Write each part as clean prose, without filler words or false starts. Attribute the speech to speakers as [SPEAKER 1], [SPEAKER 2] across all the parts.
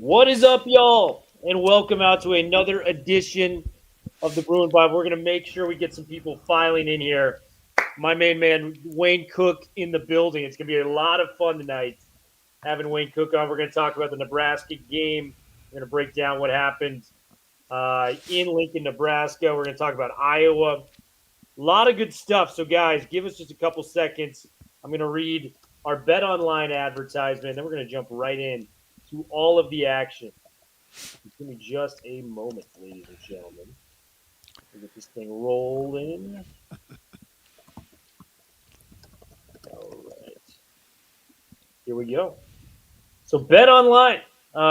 [SPEAKER 1] What is up, y'all? And welcome out to another edition of the Bruin Vibe. We're going to make sure we get some people filing in here. My main man, Wayne Cook, in the building. It's going to be a lot of fun tonight having Wayne Cook on. We're going to talk about the Nebraska game. We're going to break down what happened in Lincoln, Nebraska. We're going to talk about Iowa. A lot of good stuff. So, guys, give us just a couple seconds. I'm going to read our Bet Online advertisement, and then we're going to jump right in to all of the action. Give me just a moment, ladies and gentlemen. We'll get this thing rolling. All right. Here we go. So Bet Online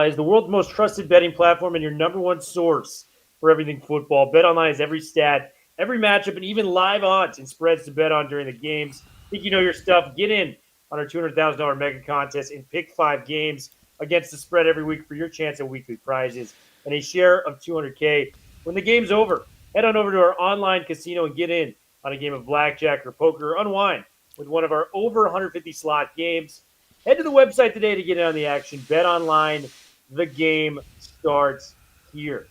[SPEAKER 1] is the world's most trusted betting platform and your number one source for everything football. Bet Online has every stat, every matchup, and even live odds and spreads to bet on during the games. Think you know your stuff? Get in on our $200,000 mega contest and pick 5 games against the spread every week for your chance at weekly prizes and a share of $200K. When the game's over, head on over to our online casino and get in on a game of blackjack or poker or unwind with one of our over 150 slot games. Head to the website today to get in on the action. Bet Online. The game starts here.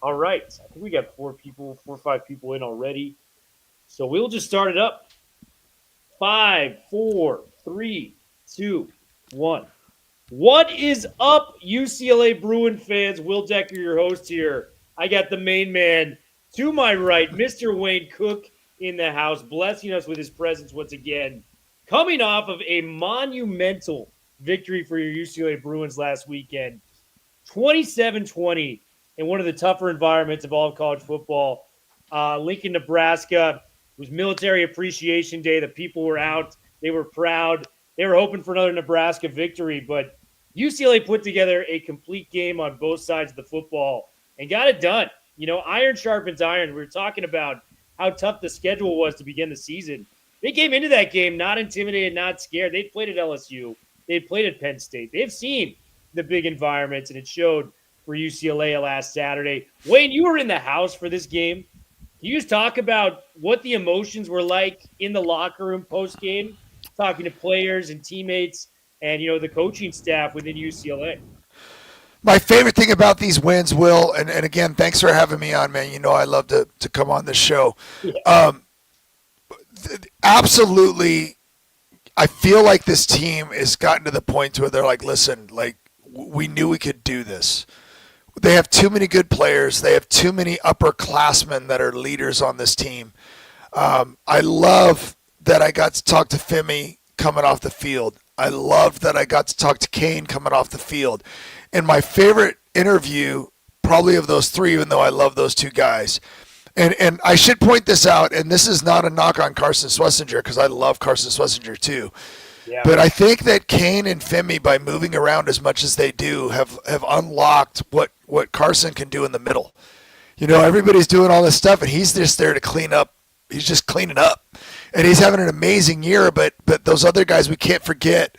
[SPEAKER 1] All right. I think we got 4 or 5 people in already. So we'll just start it up. 5, 4, 3, 2, 1. What is up, UCLA Bruin fans? Will Decker, your host here. I got the main man to my right, Mr. Wayne Cook in the house, blessing us with his presence once again. Coming off of a monumental victory for your UCLA Bruins last weekend, 27-20 in one of the tougher environments of all of college football. Lincoln, Nebraska. It was Military Appreciation Day. The people were out. They were proud. They were hoping for another Nebraska victory, but UCLA put together a complete game on both sides of the football and got it done. You know, iron sharpens iron. We were talking about how tough the schedule was to begin the season. They came into that game not intimidated, not scared. They'd played at LSU. They'd played at Penn State. They've seen the big environments, and it showed for UCLA last Saturday. Wayne, you were in the house for this game. Can you just talk about what the emotions were like in the locker room post-game, talking to players and teammates and, you know, the coaching staff within UCLA?
[SPEAKER 2] My favorite thing about these wins, Will, and again, thanks for having me on, man. You know I love to come on this show.
[SPEAKER 1] Yeah.
[SPEAKER 2] Absolutely, I feel like this team has gotten to the point where they're like, listen, like, we knew we could do this. They have too many good players. They have too many upperclassmen that are leaders on this team. I love that I got to talk to Femi coming off the field. I love that I got to talk to Kane coming off the field. And my favorite interview, probably of those 3, even though I love those 2 guys, and I should point this out, and this is not a knock on Carson Swessinger because I love Carson Swessinger too.
[SPEAKER 1] Yeah.
[SPEAKER 2] But I think that Kane and Femi, by moving around as much as they do, have unlocked what Carson can do in the middle. You know, everybody's doing all this stuff, and he's just there to clean up. He's just cleaning up. And he's having an amazing year, but those other guys, we can't forget,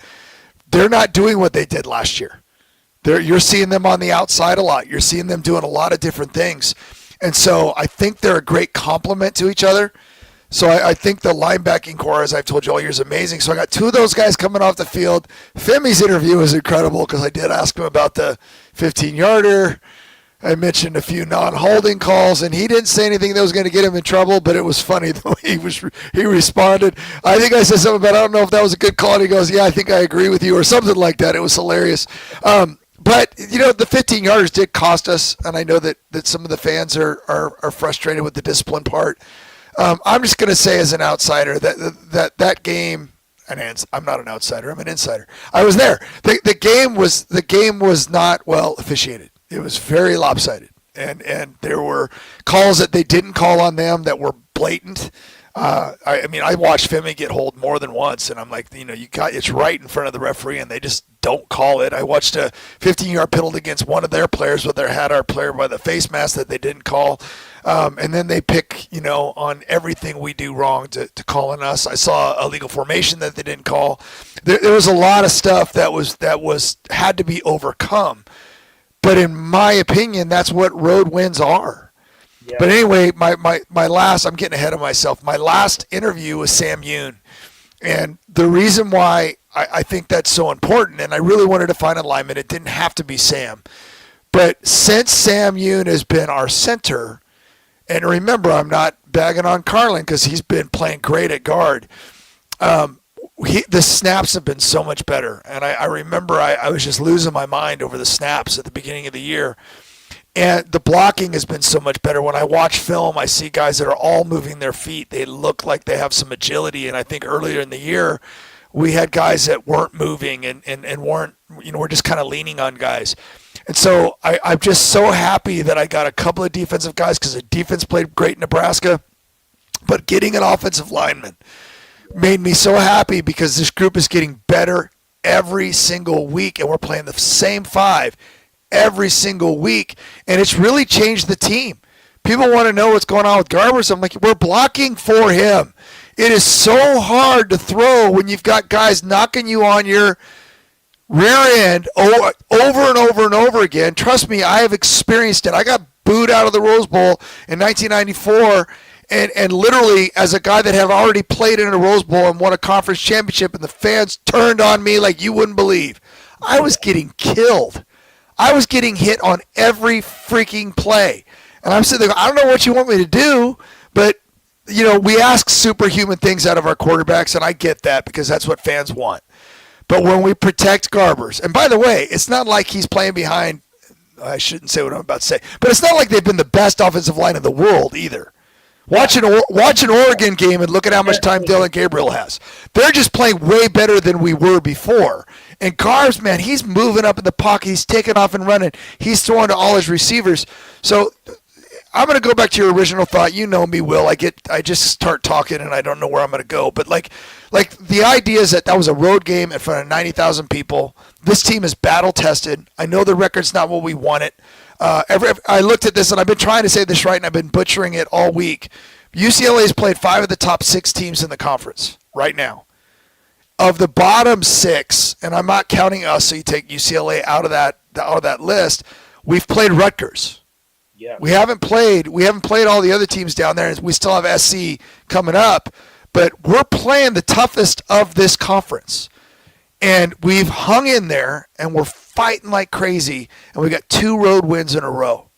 [SPEAKER 2] they're not doing what they did last year. You're seeing them on the outside a lot. You're seeing them doing a lot of different things. And so I think they're a great complement to each other. So I think the linebacking core, as I've told you all year, is amazing. So I got 2 of those guys coming off the field. Femi's interview was incredible because I did ask him about the 15-yarder. I mentioned a few non-holding calls, and he didn't say anything that was going to get him in trouble, but it was funny the way he responded. I think I said something about, I don't know if that was a good call, and he goes, yeah, I think I agree with you, or something like that. It was hilarious. But, you know, the 15-yarders did cost us, and I know that some of the fans are frustrated with the discipline part. I'm just going to say as an outsider that game, and I'm not an outsider, I'm an insider. I was there. The game was not well officiated. It was very lopsided, and there were calls that they didn't call on them that were blatant. I mean, I watched Femi get hold more than once, and I'm like, you know, it's right in front of the referee, and they just don't call it. I watched a 15-yard penalty against one of their players where they had our player by the face mask that they didn't call, and then they pick, you know, on everything we do wrong to call on us. I saw a legal formation that they didn't call. There was a lot of stuff that had to be overcome. But in my opinion, that's what road wins are.
[SPEAKER 1] Yeah.
[SPEAKER 2] But anyway, my last, I'm getting ahead of myself. My last interview was Sam Yoon. And the reason why I think that's so important, and I really wanted to find a lineman. It didn't have to be Sam. But since Sam Yoon has been our center, and remember, I'm not bagging on Carlin because he's been playing great at guard, the snaps have been so much better. And I remember I was just losing my mind over the snaps at the beginning of the year. And the blocking has been so much better. When I watch film, I see guys that are all moving their feet. They look like they have some agility. And I think earlier in the year, we had guys that weren't moving and weren't, we're just kind of leaning on guys. And so I'm just so happy that I got a couple of defensive guys because the defense played great in Nebraska. But getting an offensive lineman made me so happy because this group is getting better every single week. And we're playing the same five every single week, and it's really changed the team. People want to know what's going on with Garbers. I'm like, we're blocking for him. It is so hard to throw when you've got guys knocking you on your rear end over and over and over again. Trust me, I have experienced it. I got booed out of the Rose Bowl in 1994, and literally as a guy that had already played in a Rose Bowl and won a conference championship, and the fans turned on me like you wouldn't believe. I was getting killed. I was getting hit on every freaking play. And I'm sitting there, I don't know what you want me to do, but, we ask superhuman things out of our quarterbacks, and I get that because that's what fans want. But when we protect Garbers, and by the way, it's not like he's playing behind, I shouldn't say what I'm about to say, but it's not like they've been the best offensive line in the world either. Watch an Oregon game and look at how much time Dylan Gabriel has. They're just playing way better than we were before. And Garbs, man, he's moving up in the pocket. He's taking off and running. He's throwing to all his receivers. So I'm going to go back to your original thought. You know me, Will. I just start talking and I don't know where I'm going to go. But like the idea is that was a road game in front of 90,000 people. This team is battle tested. I know the record's not what we want it. I looked at this, and I've been trying to say this right, and I've been butchering it all week. UCLA's played 5 of the top 6 teams in the conference right now. Of the bottom 6, and I'm not counting us, so you take UCLA out of that list, we've played Rutgers.
[SPEAKER 1] Yeah.
[SPEAKER 2] We haven't played all the other teams down there, and we still have SC coming up, but we're playing the toughest of this conference. And we've hung in there, and we're fighting like crazy, and we got 2 road wins in a row.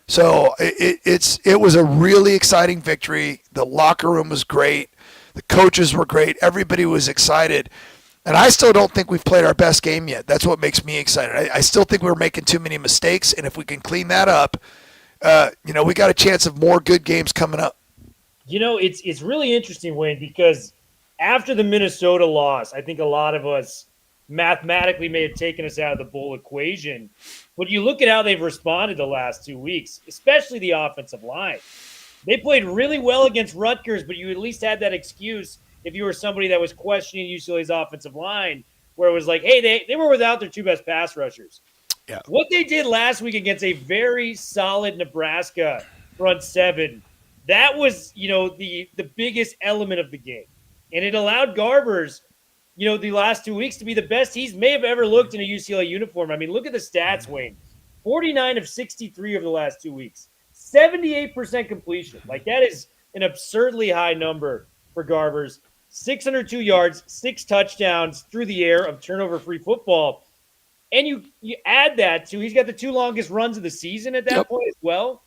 [SPEAKER 2] So it was a really exciting victory. The locker room was great. The coaches were great. Everybody was excited. And I still don't think we've played our best game yet. That's what makes me excited. I still think we're making too many mistakes, and if we can clean that up, we got a chance of more good games coming up.
[SPEAKER 1] It's really interesting, Wayne, because after the Minnesota loss, I think a lot of us mathematically may have taken us out of the bowl equation. But you look at how they've responded the last 2 weeks, especially the offensive line. They played really well against Rutgers, but you at least had that excuse if you were somebody that was questioning UCLA's offensive line, where it was like, hey, they were without their 2 best pass rushers. Yeah. What they did last week against a very solid Nebraska front 7, that was, the biggest element of the game. And it allowed Garbers, the last 2 weeks to be the best he may have ever looked in a UCLA uniform. I mean, look at the stats, Wayne. 49 of 63 over the last 2 weeks. 78% completion. Like, that is an absurdly high number for Garbers. 602 yards, 6 touchdowns through the air of turnover-free football. And you add that to, he's got the 2 longest runs of the season at that point as well.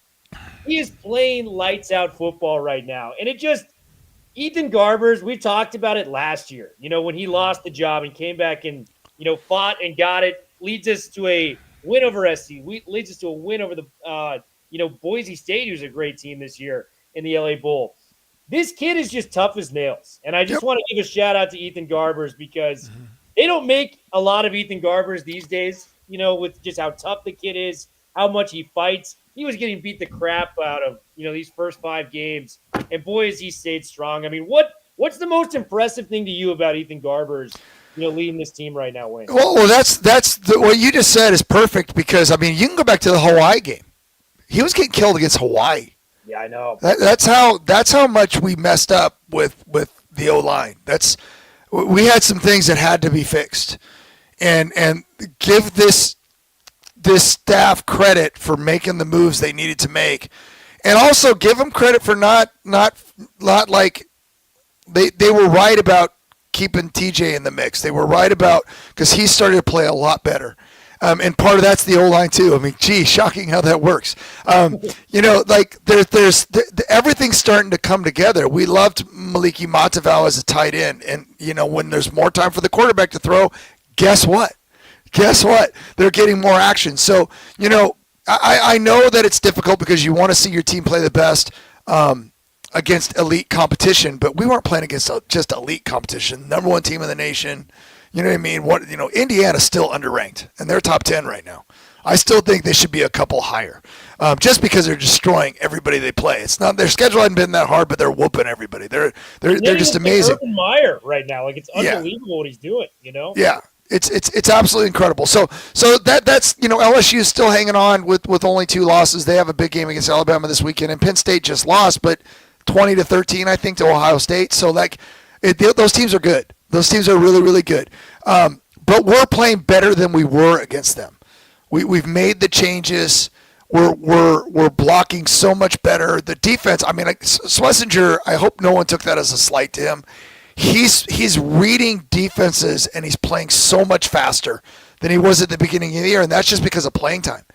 [SPEAKER 1] He is playing lights-out football right now. And it just – Ethan Garbers, we talked about it last year, when he lost the job and came back and, fought and got it, leads us to a win over SC, leads us to a win over the, Boise State, who's a great team this year in the LA Bowl. This kid is just tough as nails. And I just want to give a shout out to Ethan Garbers because they don't make a lot of Ethan Garbers these days, with just how tough the kid is, how much he fights. He was getting beat the crap out of, these first 5 games. And boy, has he stayed strong. I mean, what's the most impressive thing to you about Ethan Garbers, leading this team right now, Wayne?
[SPEAKER 2] Well, what you just said is perfect because, I mean, you can go back to the Hawaii game. He was getting killed against Hawaii.
[SPEAKER 1] Yeah, I know.
[SPEAKER 2] That's how much we messed up with the O-line. We had some things that had to be fixed. And give this staff credit for making the moves they needed to make. And also give them credit for not like they were right about keeping TJ in the mix. They were right about because he started to play a lot better. And part of that's the O-line too. I mean, gee, shocking how that works. Like there's everything's starting to come together. We loved Moliki Matavao as a tight end, and when there's more time for the quarterback to throw, guess what? They're getting more action. So I know that it's difficult because you want to see your team play the best against elite competition, but we weren't playing against just elite competition. Number one team in the nation. You know what I mean? Indiana's still underranked, and they're top 10 right now. I still think they should be a couple higher, just because they're destroying everybody they play. It's not their schedule hasn't been that hard, but they're whooping everybody. They're just amazing.
[SPEAKER 1] Urban Meyer right now, like it's unbelievable what he's doing.
[SPEAKER 2] Yeah, it's absolutely incredible. So that's LSU is still hanging on with only 2 losses. They have a big game against Alabama this weekend, and Penn State just lost, but 20-13 I think to Ohio State. So those teams are good. Those teams are really, really good. But we're playing better than we were against them. We've made the changes. We're blocking so much better. The defense, I mean, Schlesinger, I hope no one took that as a slight to him. He's reading defenses, and he's playing so much faster than he was at the beginning of the year, and that's just because of playing time.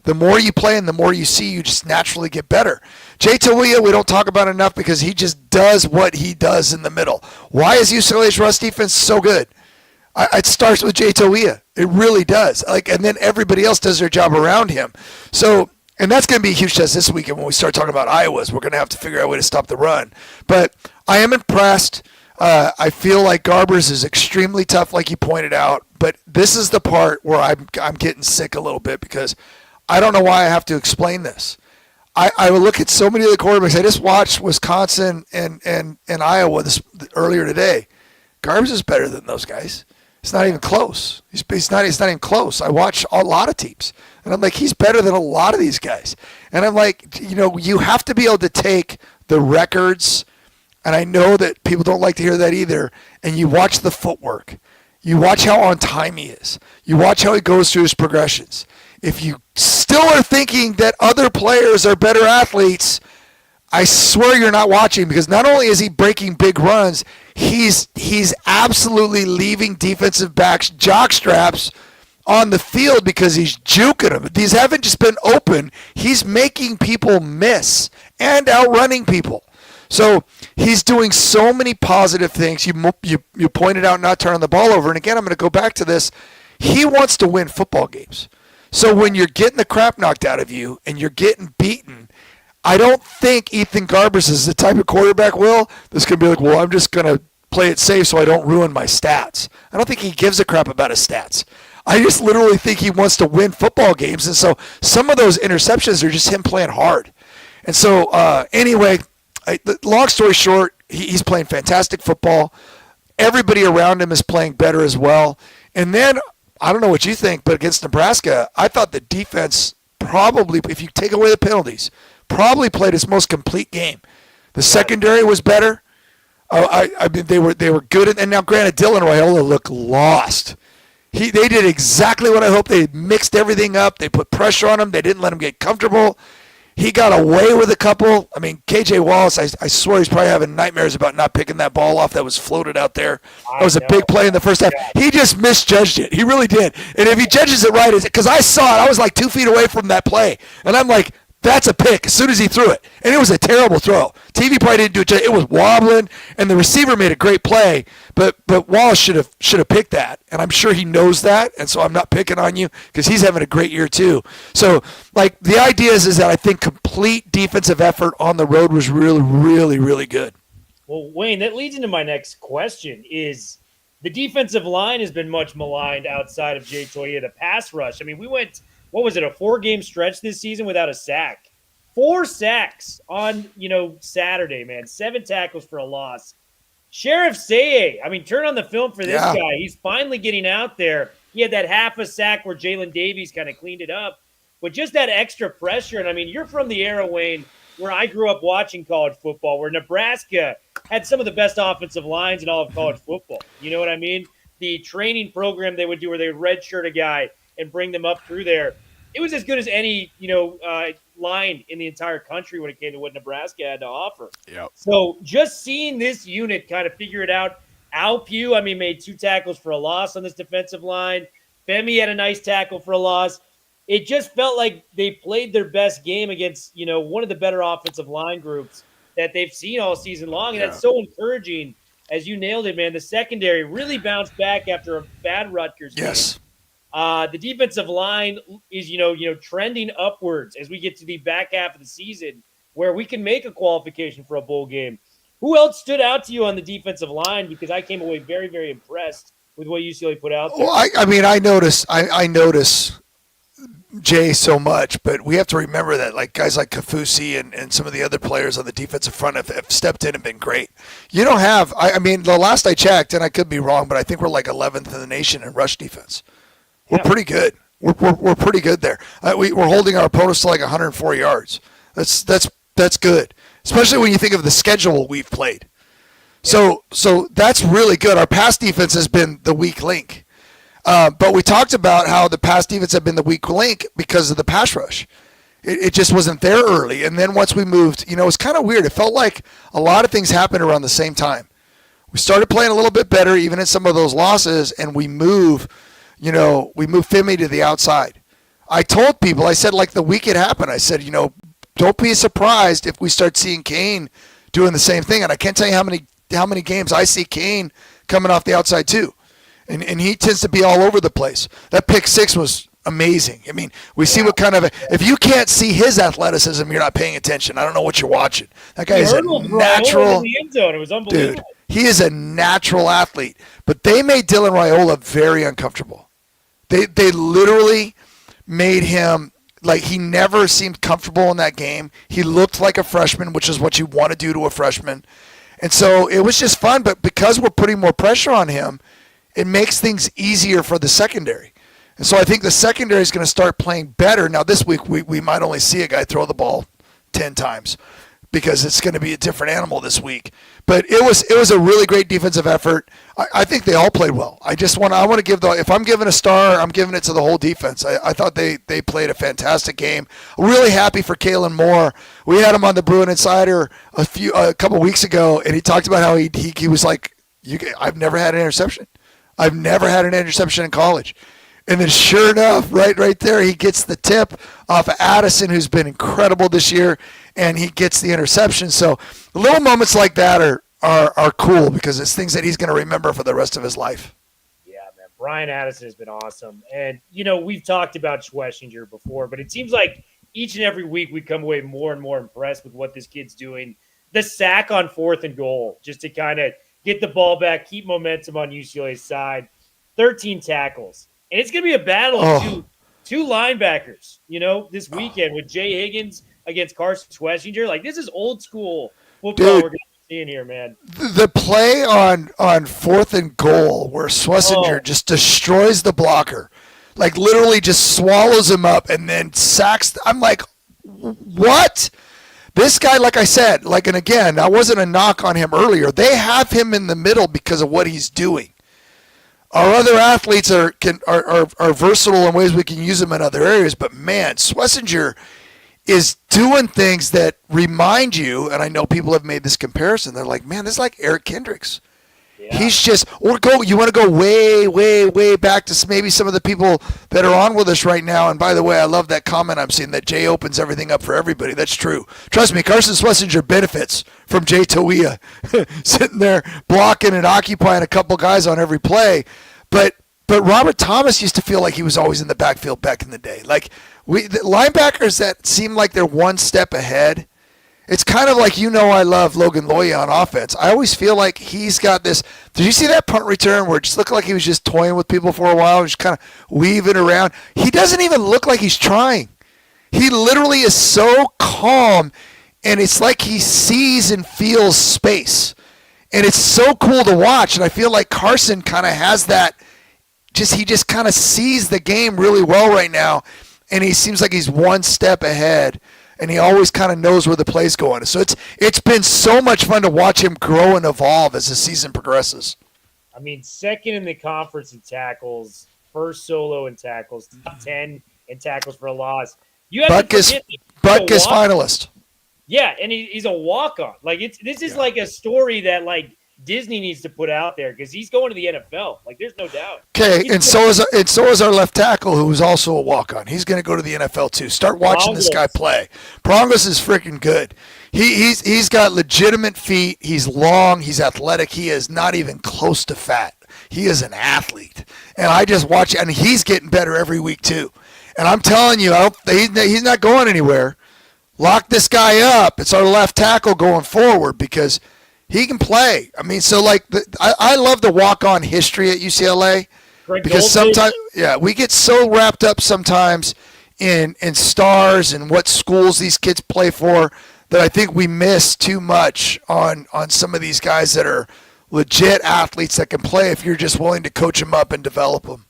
[SPEAKER 2] The more you play and the more you see, you just naturally get better. Jay Tawia, we don't talk about enough because he just does what he does in the middle. Why is UCLA's rush defense so good? It starts with Jay Tawia. It really does. And then everybody else does their job around him. So, and that's going to be a huge test this weekend when we start talking about Iowa's. We're going to have to figure out a way to stop the run. But I am impressed. I feel like Garbers is extremely tough, like you pointed out. But this is the part where I'm getting sick a little bit because I don't know why I have to explain this. I will look at so many of the quarterbacks. I just watched Wisconsin and Iowa earlier today. Garbs is better than those guys. It's not even close. He's not even close. I watch a lot of teams, and I'm like, he's better than a lot of these guys. And I'm like, you have to be able to take the records, and I know that people don't like to hear that either, and you watch the footwork. You watch how on time he is. You watch how he goes through his progressions. If you still are thinking that other players are better athletes, I swear you're not watching, because not only is he breaking big runs, he's absolutely leaving defensive backs jock straps on the field because he's juking them. These haven't just been open. He's making people miss and outrunning people. So he's doing so many positive things. You pointed out not turning the ball over. And again, I'm going to go back to this. He wants to win football games. So when you're getting the crap knocked out of you and you're getting beaten, I don't think Ethan Garbers is the type of quarterback, that's going to be like, well, I'm just going to play it safe so I don't ruin my stats. I don't think he gives a crap about his stats. I just literally think he wants to win football games. And so some of those interceptions are just him playing hard. And so anyway, long story short, he's playing fantastic football. Everybody around him is playing better as well. And then, I don't know what you think, but against Nebraska, I thought the defense probably, if you take away the penalties, probably played its most complete game. The secondary was better. I mean, they were good. And now, granted, Dylan Raiola looked lost. They did exactly what I hoped. They mixed everything up. They put pressure on him. They didn't let him get comfortable. He got away with a couple. I mean, KJ Wallace, I swear he's probably having nightmares about not picking that ball off that was floated out there. That was a big play in the first half. He just misjudged it. He really did. And if he judges it right, because I saw it, I was like 2 feet away from that play. And I'm like, that's a pick as soon as he threw it. And it was a terrible throw. TV probably didn't do it. It was wobbling, and the receiver made a great play, but Wallace should have picked that. And I'm sure he knows that, and so I'm not picking on you because he's having a great year too. So, the idea is that I think complete defensive effort on the road was really, really, really good.
[SPEAKER 1] Well, Wayne, that leads into my next question is the defensive line has been much maligned outside of Jay Toya, the pass rush. I mean, we went – what was it, a 4-game stretch this season without a sack? 4 sacks on, Saturday, man. 7 tackles for a loss. Sheriff Seye, I mean, turn on the film for this guy. He's finally getting out there. He had that half a sack where Jalen Davies kind of cleaned it up. But just that extra pressure, and I mean, you're from the era, Wayne, where I grew up watching college football, where Nebraska had some of the best offensive lines in all of college football. You know what I mean? The training program they would do where they would redshirt a guy and bring them up through there. It was as good as any, line in the entire country when it came to what Nebraska had to offer.
[SPEAKER 2] Yep.
[SPEAKER 1] So just seeing this unit kind of figure it out Alpew, made 2 tackles for a loss on this defensive line. Femi had a nice tackle for a loss. It just felt like they played their best game against, one of the better offensive line groups that they've seen all season long. And that's so encouraging. As you nailed it, man. The secondary really bounced back after a bad Rutgers game.
[SPEAKER 2] Yes.
[SPEAKER 1] The defensive line is, trending upwards as we get to the back half of the season where we can make a qualification for a bowl game. Who else stood out to you on the defensive line? Because I came away very, very impressed with what UCLA put out there.
[SPEAKER 2] Well, I notice Jay so much, but we have to remember that like guys like Kafusi and some of the other players on the defensive front have stepped in and been great. You don't have – the last I checked, and I could be wrong, but I think we're like 11th in the nation in rush defense. We're pretty good. We're pretty good there. We're holding our opponents to like 104 yards. That's good, especially when you think of the schedule we've played. So that's really good. Our pass defense has been the weak link. But we talked about how the pass defense had been the weak link because of the pass rush. It just wasn't there early. And then once we moved, it was kind of weird. It felt like a lot of things happened around the same time. We started playing a little bit better even in some of those losses, and we move Femi to the outside. I told people, I said like the week it happened, I said, don't be surprised if we start seeing Kane doing the same thing. And I can't tell you how many games I see Kane coming off the outside too. And he tends to be all over the place. That pick 6 was amazing. We see what kind of if you can't see his athleticism, you're not paying attention. I don't know what you're watching. That guy is a natural
[SPEAKER 1] in the end zone. It was unbelievable.
[SPEAKER 2] Dude, he is a natural athlete. But they made Dylan Raiola very uncomfortable. They literally made him like he never seemed comfortable in that game. He looked like a freshman, which is what you want to do to a freshman. And so it was just fun, but because we're putting more pressure on him, it makes things easier for the secondary. And so I think the secondary is going to start playing better. Now this week we might only see a guy throw the ball 10 times because it's going to be a different animal this week. But it was a really great defensive effort. I think they all played well. I want to give if I'm giving a star, I'm giving it to the whole defense. I thought they played a fantastic game. Really happy for Kalen Moore. We had him on the Bruin Insider a couple weeks ago, and he talked about how he was like, I've never had an interception. I've never had an interception in college. And then sure enough, right there, he gets the tip off of Addison, who's been incredible this year, and he gets the interception. So little moments like that are cool because it's things that he's going to remember for the rest of his life.
[SPEAKER 1] Yeah, man. Brian Addison has been awesome. And, we've talked about Schlesinger before, but it seems like each and every week we come away more and more impressed with what this kid's doing. The sack on 4th and goal, just to kind of get the ball back, keep momentum on UCLA's side. 13 tackles. And it's going to be a battle of two linebackers, this weekend with Jay Higgins against Carson Schlesinger. Like, this is old school football we're going to be seeing here, man.
[SPEAKER 2] The play on 4th and goal where Schlesinger just destroys the blocker, like literally just swallows him up and then sacks. I'm like, what? This guy, like I said, and again, that wasn't a knock on him earlier. They have him in the middle because of what he's doing. Our other athletes are versatile in ways we can use them in other areas, but man, Schlesinger is doing things that remind you, and I know people have made this comparison. They're like, man, this is like Eric Kendricks. Yeah. He's just, you want to go way, way, way back to maybe some of the people that are on with us right now. And by the way, I love that comment I'm seeing that Jay opens everything up for everybody. That's true. Trust me, Carson Schlesinger benefits from Jay Toia sitting there blocking and occupying a couple guys on every play. But Robert Thomas used to feel like he was always in the backfield back in the day. Like the linebackers that seem like they're one step ahead. It's kind of like, I love Logan Loya on offense. I always feel like he's got this. Did you see that punt return where it just looked like he was just toying with people for a while, just kind of weaving around? He doesn't even look like he's trying. He literally is so calm, and it's like he sees and feels space. And it's so cool to watch, and I feel like Carson kind of has that. He just kind of sees the game really well right now, and he seems like he's one step ahead. And he always kind of knows where the play's going. So it's been so much fun to watch him grow and evolve as the season progresses.
[SPEAKER 1] Second in the conference in tackles, first solo in tackles, top 10 in tackles for a loss.
[SPEAKER 2] Butkus finalist.
[SPEAKER 1] Yeah, and he's a walk-on. This is like a story that Disney needs to put out there because he's going to the NFL. Like, there's no doubt.
[SPEAKER 2] Okay, and so is our left tackle, who is also a walk-on. He's going to go to the NFL too. Start watching this guy play. Prongos is freaking good. He's got legitimate feet. He's long. He's athletic. He is not even close to fat. He is an athlete, and I just watch, and he's getting better every week too. And I'm telling you, he's not going anywhere. Lock this guy up. It's our left tackle going forward because he can play. I mean, so like I love the walk-on history at UCLA because sometimes, we get so wrapped up sometimes in stars and what schools these kids play for that I think we miss too much on some of these guys that are legit athletes that can play if you're just willing to coach them up and develop them.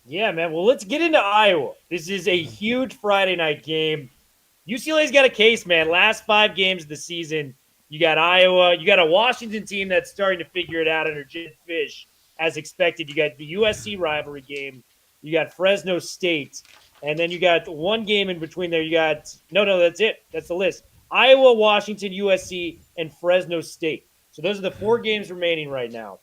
[SPEAKER 1] Yeah, man. Well, let's get into Iowa. This is a huge Friday night game. UCLA's got a case, man. Last 5 games of the season, you got Iowa. You got a Washington team that's starting to figure it out under Jim Fish, as expected. You got the USC rivalry game. You got Fresno State. And then you got one game in between there. You got – no, that's it. That's the list. Iowa, Washington, USC, and Fresno State. So those are the 4 games remaining right now.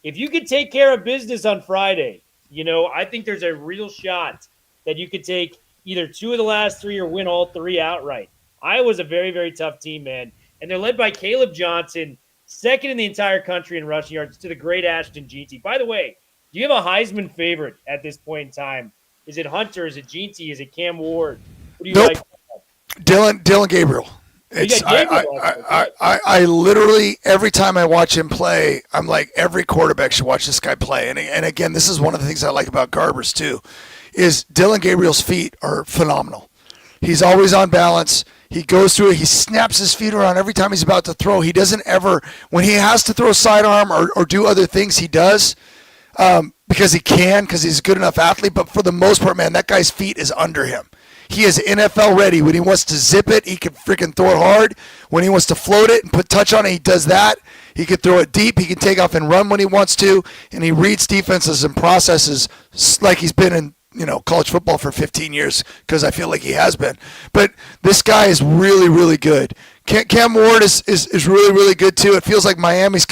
[SPEAKER 1] If you could take care of business on Friday, I think there's a real shot that you could take either 2 of the last 3 or win all 3 outright. Iowa's a very, very tough team, man. And they're led by Caleb Johnson, second in the entire country in rushing yards to the great Ashton Jeanty. By the way, do you have a Heisman favorite at this point in time? Is it Hunter? Is it Jeanty? Is it Cam Ward? What do you like?
[SPEAKER 2] Dylan Gabriel. I literally, every time I watch him play, I'm like, every quarterback should watch this guy play. And again, this is one of the things I like about Garbers too, is Dylan Gabriel's feet are phenomenal. He's always on balance. He goes through it. He snaps his feet around every time he's about to throw. He doesn't ever, when he has to throw sidearm or do other things, he does because he can, because he's a good enough athlete. But for the most part, man, that guy's feet is under him. He is NFL ready. When he wants to zip it, he can freaking throw it hard. When he wants to float it and put touch on it, he does that. He can throw it deep. He can take off and run when he wants to. And he reads defenses and processes like he's been in college football for 15 years, because I feel like he has been. But this guy is really, really good. Cam Ward is really, really good too. It feels like Miami's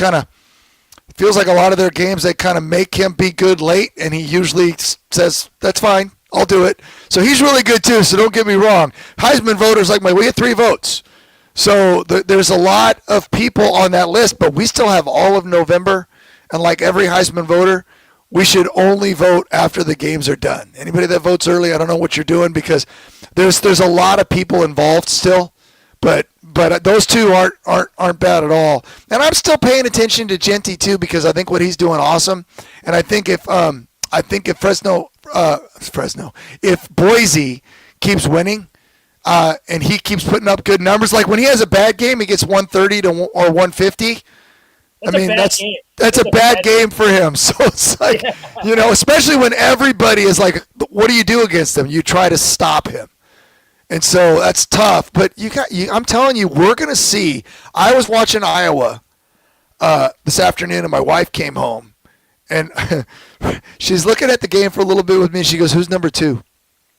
[SPEAKER 2] feels like a lot of their games, they kind of make him be good late, and he usually says, that's fine, I'll do it. So he's really good too, so don't get me wrong. Heisman voters like we had 3 votes. So there's a lot of people on that list, but we still have all of November, and like every Heisman voter, we should only vote after the games are done. Anybody that votes early, I don't know what you're doing, because there's a lot of people involved still, but those 2 aren't bad at all. And I'm still paying attention to Jeanty too, because I think what he's doing awesome. And I think if if Boise keeps winning and he keeps putting up good numbers, like when he has a bad game, he gets 130 or 150. That's a bad game for him. So it's like, especially when everybody is like, what do you do against him? You try to stop him. And so that's tough. But I'm telling you, we're going to see. I was watching Iowa this afternoon, and my wife came home. And she's looking at the game for a little bit with me. She goes, who's number 2?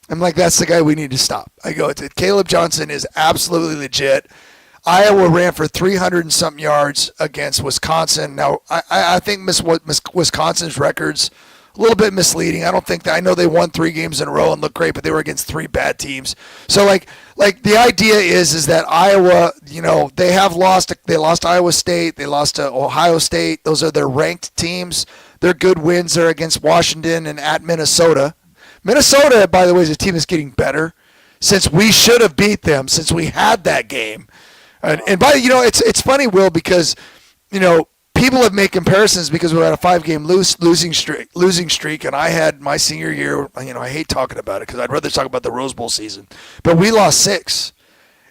[SPEAKER 2] I'm like, that's the guy we need to stop. I go, Caleb Johnson is absolutely legit. Iowa ran for 300 and something yards against Wisconsin. Now, I think Wisconsin's record's a little bit misleading. I know they won 3 games in a row and looked great, but they were against 3 bad teams. So like the idea is that Iowa, they lost Iowa State, they lost to Ohio State. Those are their ranked teams. Their good wins are against Washington and at Minnesota. Minnesota, by the way, is a team that's getting better since we should have beat them, since we had that game. And by it's funny, Will, because people have made comparisons because we had a 5-game losing streak, and I had my senior year. I hate talking about it because I'd rather talk about the Rose Bowl season, but we lost 6,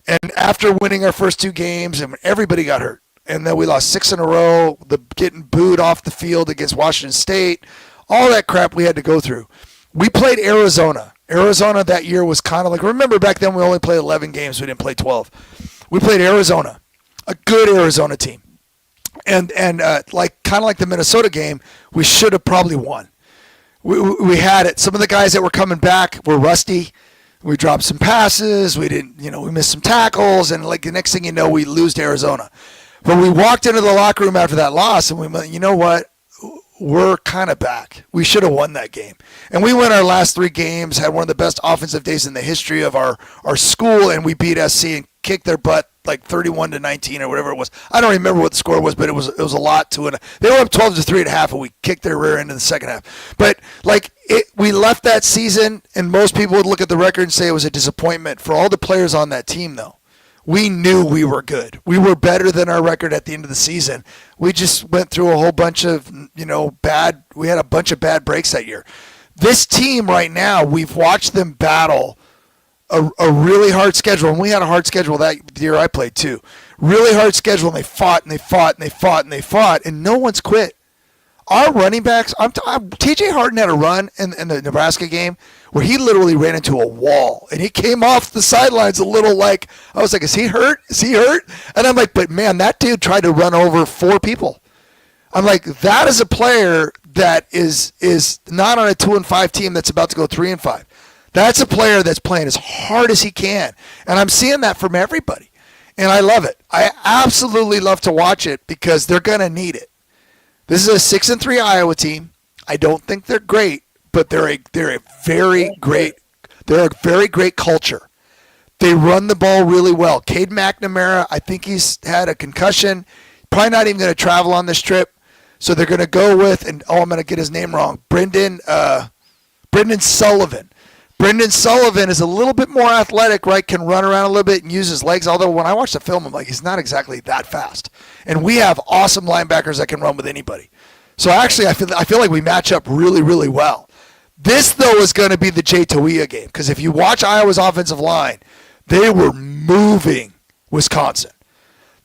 [SPEAKER 2] and after winning our first 2 games, and everybody got hurt, and then we lost 6 in a row. Getting booed off the field against Washington State, all that crap we had to go through. We played Arizona. Arizona that year was kind of like, remember back then we only played 11 games, we didn't play 12. We played Arizona, a good Arizona team. And kind of like the Minnesota game, we should have probably won. We had it. Some of the guys that were coming back were rusty. We dropped some passes. We didn't, we missed some tackles. And like the next thing you know, we lose to Arizona. But we walked into the locker room after that loss, and we went, you know what? We're kind of back. We should have won that game. And we won our last 3 games, had one of the best offensive days in the history of our school, and we beat SC and kicked their butt like 31-19 or whatever it was. I don't remember what the score was, but it was a lot to it. They were up 12-3 at half, and we kicked their rear end in the second half. But we left that season, and most people would look at the record and say it was a disappointment. For all the players on that team, though, we knew we were good. We were better than our record at the end of the season. We just went through a whole bunch of, we had a bunch of bad breaks that year. This team right now, we've watched them battle a really hard schedule, and we had a hard schedule that year I played too. Really hard schedule, and they fought, and they fought, and they fought, and they fought, and no one's quit. Our running backs, T.J. Harden had a run in the Nebraska game where he literally ran into a wall, and he came off the sidelines a little like, I was like, is he hurt? Is he hurt? And I'm like, but man, that dude tried to run over 4 people. I'm like, that is a player that is not on a 2-5 team that's about to go 3-5. That's a player that's playing as hard as he can, and I'm seeing that from everybody, and I love it. I absolutely love to watch it because they're going to need it. This is a 6-3 Iowa team. I don't think they're great, but they're a very great culture. They run the ball really well. Cade McNamara, I think he's had a concussion. Probably not even going to travel on this trip. So they're going to go with, and I'm going to get his name wrong, Brendan Sullivan. Brendan Sullivan is a little bit more athletic, right? Can run around a little bit and use his legs. Although when I watch the film, I'm like, he's not exactly that fast. And we have awesome linebackers that can run with anybody. So actually, I feel like we match up really, really well. This, though, is going to be the Jay Toia game. Because if you watch Iowa's offensive line, they were moving Wisconsin.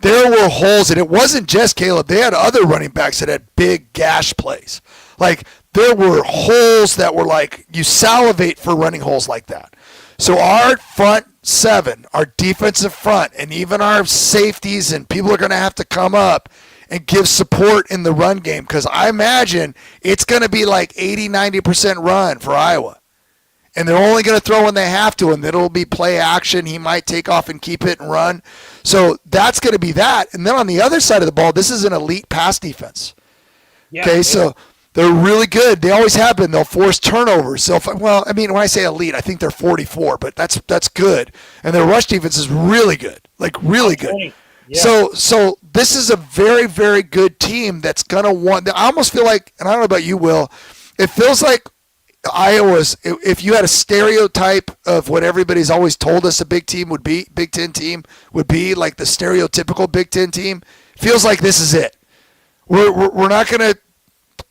[SPEAKER 2] There were holes, and it wasn't just Caleb. They had other running backs that had big gash plays. Like, there were holes that were like, you salivate for running holes like that. So our front 7, our defensive front, and even our safeties, and people are going to have to come up and give support in the run game, because I imagine it's going to be like 80-90% run for Iowa. And they're only going to throw when they have to, and it'll be play action. He might take off and keep it and run. So that's going to be that. And then on the other side of the ball, this is an elite pass defense. Yeah, okay, so they're really good. They always have been. They'll force turnovers. Well, I mean, when I say elite, I think they're 44, but that's good. And their rush defense is really good, like really good. Yeah. So this is a very, very good team that's going to want – I almost feel like – and I don't know about you, Will. It feels like Iowa's – if you had a stereotype of what everybody's always told us a Big Ten team would be, like the stereotypical Big Ten team, feels like this is it. We're not going to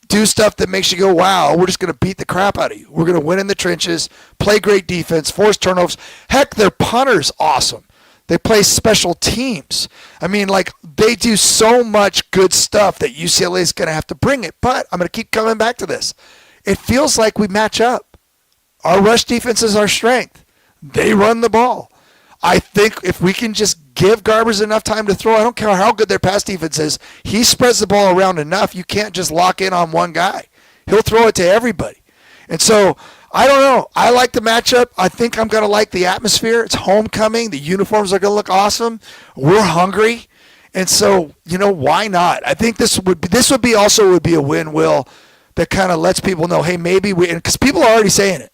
[SPEAKER 2] do stuff that makes you go, wow. We're just going to beat the crap out of you. We're going to win in the trenches, play great defense, force turnovers. Heck, their punter's awesome. They play special teams. I mean, like, they do so much good stuff that UCLA is going to have to bring it. But I'm going to keep coming back to this. It feels like we match up. Our rush defense is our strength. They run the ball. I think if we can just give Garbers enough time to throw, I don't care how good their pass defense is, he spreads the ball around enough. You can't just lock in on one guy. He'll throw it to everybody. And so, I don't know. I like the matchup. I think I'm going to like the atmosphere. It's homecoming. The uniforms are going to look awesome. We're hungry. And so, why not? I think this would be a win, Will, that kind of lets people know, hey, maybe because people are already saying it.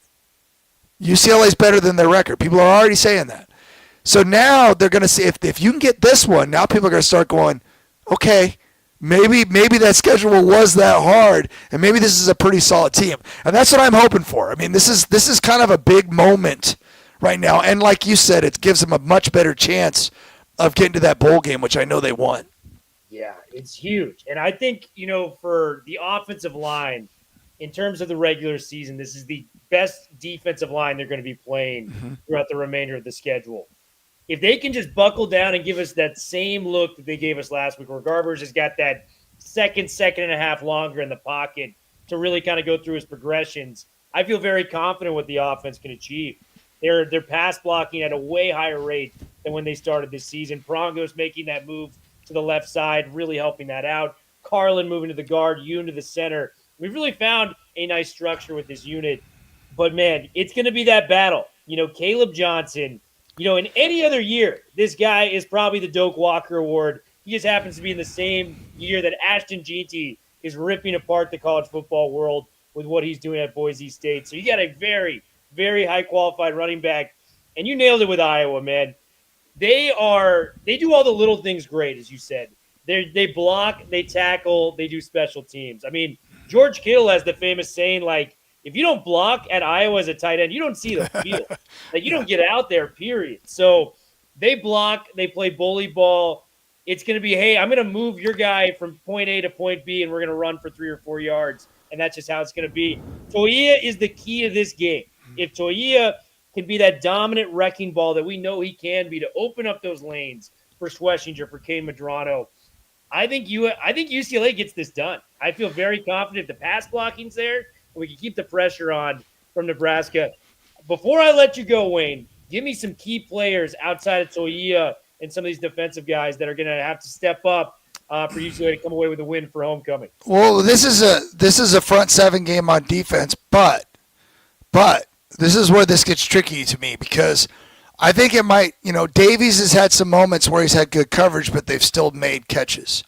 [SPEAKER 2] UCLA's better than their record. People are already saying that. So now they're going to see if you can get this one, now people are going to start going, okay, maybe that schedule was that hard, and maybe this is a pretty solid team. And that's what I'm hoping for. I mean, this is kind of a big moment right now. And like you said, it gives them a much better chance of getting to that bowl game, which I know they want.
[SPEAKER 1] Yeah, it's huge. And I think, for the offensive line, in terms of the regular season, this is the best defensive line they're going to be playing throughout the remainder of the schedule. If they can just buckle down and give us that same look that they gave us last week, where Garbers has got that second and a half longer in the pocket to really kind of go through his progressions, I feel very confident what the offense can achieve. They're pass blocking at a way higher rate than when they started this season. Prongo's making that move to the left side, really helping that out. Carlin moving to the guard, Yoon to the center. We've really found a nice structure with this unit. But, man, it's going to be that battle. Caleb Johnson – in any other year, this guy is probably the Doak Walker Award He just happens to be in the same year that Ashton Jeanty is ripping apart the college football world with what he's doing at Boise State. So you got a very, very high qualified running back. And you nailed it with Iowa, man. They do all the little things great, as you said. They block, they tackle, they do special teams. I mean, George Kittle has the famous saying, like, if you don't block at Iowa as a tight end, you don't see the field. Like, you don't get out there, period. So they block, they play bully ball. It's going to be, hey, I'm going to move your guy from point A to point B, and we're going to run for 3 or 4 yards. And that's just how it's going to be. Toia is the key of this game. If Toia can be that dominant wrecking ball that we know he can be to open up those lanes for Schlesinger, for Kane Madrano, I think UCLA gets this done. I feel very confident the pass blocking's there, and we can keep the pressure on from Nebraska. Before I let you go, Wayne, give me some key players outside of Toia and some of these defensive guys that are going to have to step up for UCLA to come away with a win for homecoming.
[SPEAKER 2] Well, this is a front seven game on defense, but this is where this gets tricky to me because I think it might, Davies has had some moments where he's had good coverage, but they've still made catches.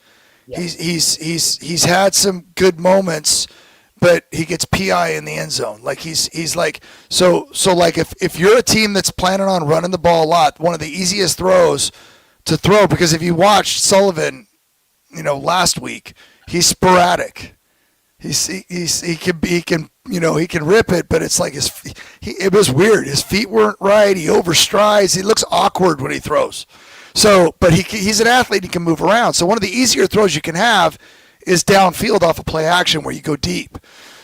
[SPEAKER 2] Yeah. He's had some good moments, but he gets PI in the end zone. Like he's like so like if you're a team that's planning on running the ball a lot, one of the easiest throws to throw, because if you watched Sullivan, last week, he's sporadic. He can rip it, but it's like it was weird. His feet weren't right. He overstrides. He looks awkward when he throws. So, but he's an athlete. He can move around. So one of the easier throws you can have is downfield off a play action where you go deep.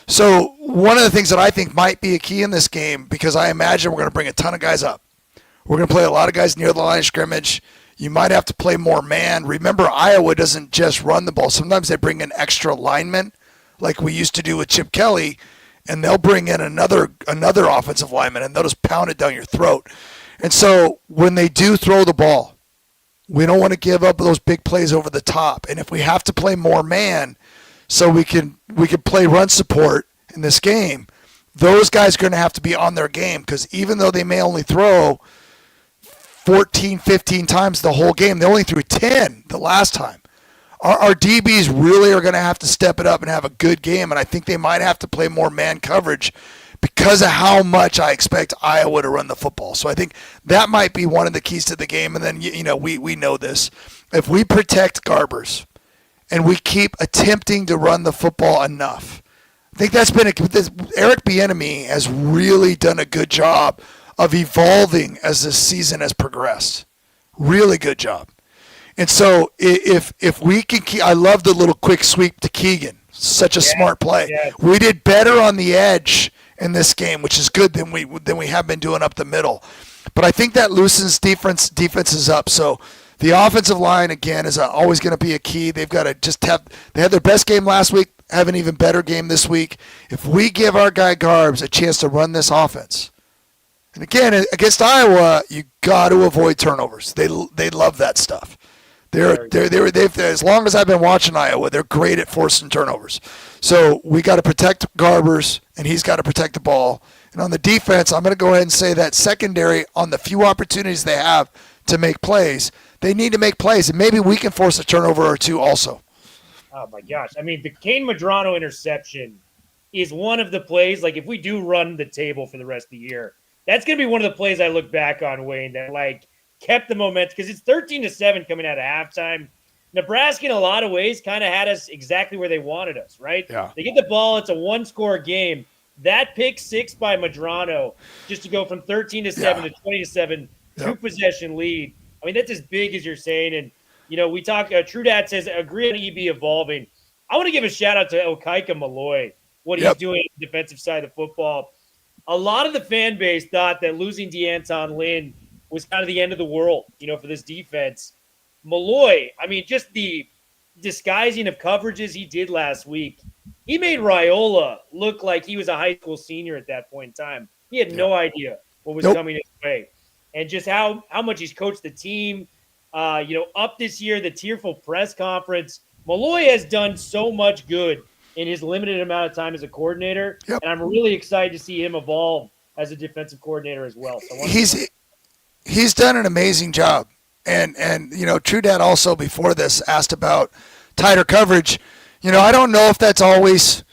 [SPEAKER 2] So one of the things that I think might be a key in this game, because I imagine we're going to bring a ton of guys up. We're going to play a lot of guys near the line of scrimmage. You might have to play more man. Remember, Iowa doesn't just run the ball. Sometimes they bring in extra linemen, like we used to do with Chip Kelly, and they'll bring in another offensive lineman, and they'll just pound it down your throat. And so when they do throw the ball, we don't want to give up those big plays over the top. And if we have to play more man so we can play run support in this game, those guys are going to have to be on their game, because even though they may only throw 14, 15 times the whole game, they only threw 10 the last time. Our DBs really are going to have to step it up and have a good game, and I think they might have to play more man coverage because of how much I expect Iowa to run the football. So I think that might be one of the keys to the game. And then, we know this. If we protect Garbers and we keep attempting to run the football enough, I think that's been Eric Bieniemy has really done a good job of evolving as the season has progressed. Really good job. And so if we can keep, I love the little quick sweep to Keegan. Such a smart play. Yeah. We did better on the edge in this game, which is good than we have been doing up the middle. But I think that loosens defenses up. So the offensive line, again, is always going to be a key. They've got to they had their best game last week, have an even better game this week. If we give our guy Garbs a chance to run this offense, and again, against Iowa, you got to avoid turnovers. They love that stuff. They've as long as I've been watching Iowa, they're great at forcing turnovers. So we got to protect Garbers, and he's got to protect the ball. And on the defense, I'm going to go ahead and say that secondary, on the few opportunities they have to make plays, they need to make plays, and maybe we can force a turnover or two also.
[SPEAKER 1] Oh my gosh! I mean, the Kane Madrano interception is one of the plays. Like, if we do run the table for the rest of the year, that's going to be one of the plays I look back on, Wayne, that kept the momentum, because it's 13-7 coming out of halftime. Nebraska, in a lot of ways, kind of had us exactly where they wanted us, right?
[SPEAKER 2] Yeah.
[SPEAKER 1] They get the ball. It's a one-score game. That pick six by Madrano, just to go from 13-7 to 20-7, two-possession lead. I mean, that's as big as you're saying. And, we talk True Dad says, agree on EB evolving. I want to give a shout-out to Okaika Malloy, what he's doing on the defensive side of football. A lot of the fan base thought that losing DeAnton Lynn was kind of the end of the world, for this defense. Malloy, I mean, just the disguising of coverages he did last week, he made Raiola look like he was a high school senior at that point in time. He had no idea what was coming his way. And just how much he's coached the team, up this year, the tearful press conference. Malloy has done so much good in his limited amount of time as a coordinator, and I'm really excited to see him evolve as a defensive coordinator as well. So
[SPEAKER 2] He's done an amazing job. And True Dad also before this asked about tighter coverage. I don't know if that's always,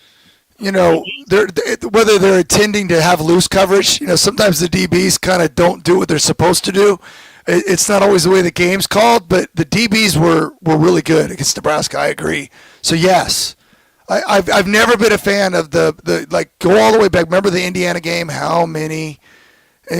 [SPEAKER 2] whether they're intending to have loose coverage. Sometimes the DBs kind of don't do what they're supposed to do. It's not always the way the game's called, but the DBs were really good against Nebraska. I agree. So yes, I've never been a fan of the like go all the way back. Remember the Indiana game? How many?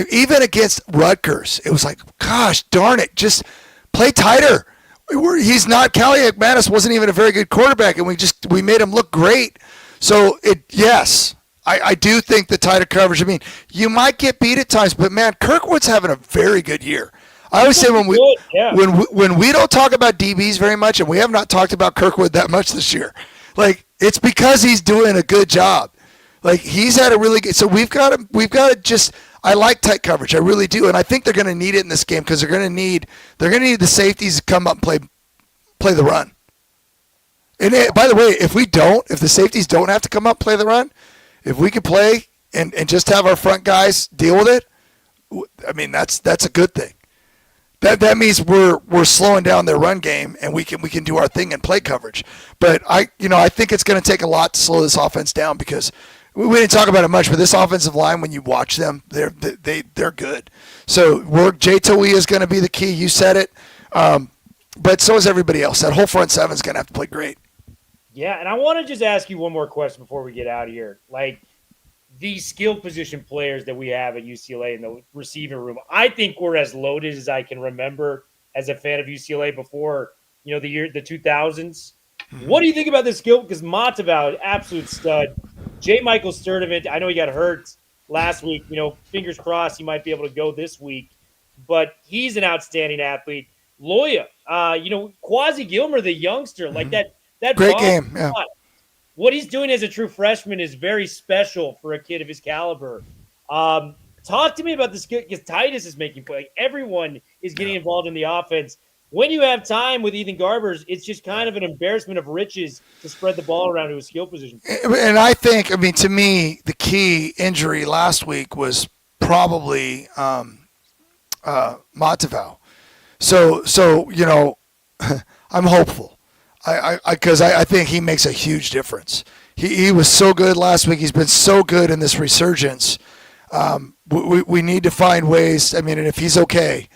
[SPEAKER 2] Even against Rutgers, it was like, gosh darn it, just play tighter. He's not Kaliak Mattis wasn't even a very good quarterback, and we made him look great. So yes, I do think the tighter coverage. I mean, you might get beat at times, but man, Kirkwood's having a very good year. I always say when we don't talk about DBs very much, and we have not talked about Kirkwood that much this year, like it's because he's doing a good job. Like he's had a really good. So we've got to just. I like tight coverage, I really do, and I think they're going to need it in this game because they're going to need the safeties to come up and play the run. And by the way, if the safeties don't have to come up and play the run, if we could play and just have our front guys deal with it, I mean that's a good thing. That means we're slowing down their run game and we can do our thing and play coverage. But I think it's going to take a lot to slow this offense down because. We didn't talk about it much, but this offensive line, when you watch them, they're good. So Jay Towie is going to be the key. You said it, but so is everybody else. That whole front seven is going to have to play great.
[SPEAKER 1] Yeah, and I want to just ask you one more question before we get out of here. Like these skill position players that we have at UCLA in the receiving room, I think we're as loaded as I can remember as a fan of UCLA before the 2000s. Mm-hmm. What do you think about this skill? Because Matavao, absolute stud. J.Michael Sturdivant, I know he got hurt last week. Fingers crossed he might be able to go this week. But he's an outstanding athlete. Loya, Quasi Gilmer, the youngster, like that
[SPEAKER 2] great game. Yeah.
[SPEAKER 1] What he's doing as a true freshman is very special for a kid of his caliber. Talk to me about this because Titus is making play. Like, everyone is getting involved in the offense. When you have time with Ethan Garbers, it's just kind of an embarrassment of riches to spread the ball around to a skill position.
[SPEAKER 2] And I think, to me, the key injury last week was probably Matavao. So I'm hopeful. Because I think he makes a huge difference. He was so good last week. He's been so good in this resurgence. We need to find ways. And if he's okay.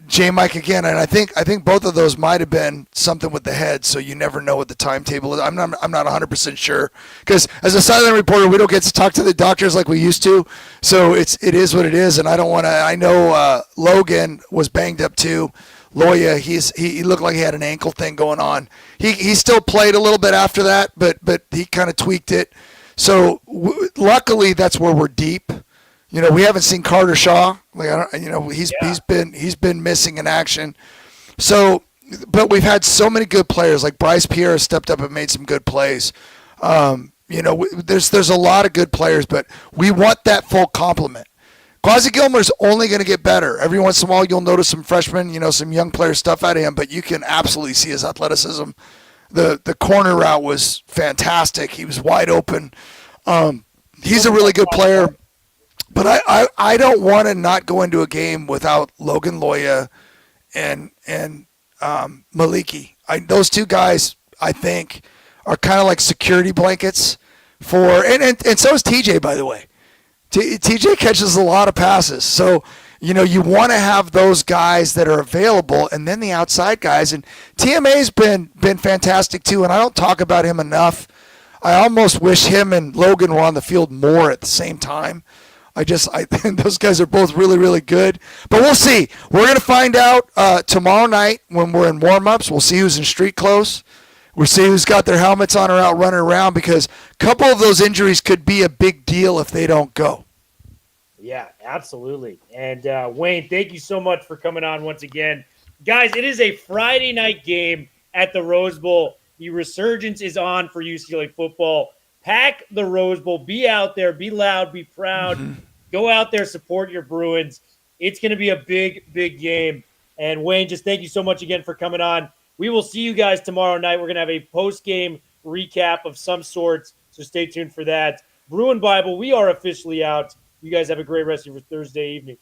[SPEAKER 2] J.Michael again, and I think both of those might have been something with the head, so you never know what the timetable is. I'm not 100% sure because as a sideline reporter, we don't get to talk to the doctors like we used to, so it is what it is, and I don't want to. I know Logan was banged up too. Loya, he looked like he had an ankle thing going on. He still played a little bit after that, but he kind of tweaked it. So luckily, that's where we're deep. We haven't seen Carter Shaw. He's been missing in action. So, but we've had so many good players. Like Bryce Pierre has stepped up and made some good plays. There's a lot of good players, but we want that full complement. Quasi Gilmer's only going to get better. Every once in a while, you'll notice some freshmen, some young player stuff out of him, but you can absolutely see his athleticism. The corner route was fantastic. He was wide open. He's a really good player. But I don't want to not go into a game without Logan Loya and Moliki. Those two guys, I think, are kind of like security blankets for and so is TJ, by the way. TJ catches a lot of passes. So, you want to have those guys that are available and then the outside guys. And TMA's been fantastic too, and I don't talk about him enough. I almost wish him and Logan were on the field more at the same time. I think those guys are both really, really good. But we'll see. We're going to find out tomorrow night when we're in warm-ups. We'll see who's in street clothes. We'll see who's got their helmets on or out running around because a couple of those injuries could be a big deal if they don't go.
[SPEAKER 1] Yeah, absolutely. And Wayne, thank you so much for coming on once again. Guys, it is a Friday night game at the Rose Bowl. The resurgence is on for UCLA football. Pack the Rose Bowl. Be out there. Be loud. Be proud. Mm-hmm. Go out there. Support your Bruins. It's going to be a big, big game. And Wayne, just thank you so much again for coming on. We will see you guys tomorrow night. We're going to have a post-game recap of some sorts, so stay tuned for that. Bruin Bible, we are officially out. You guys have a great rest of your Thursday evening.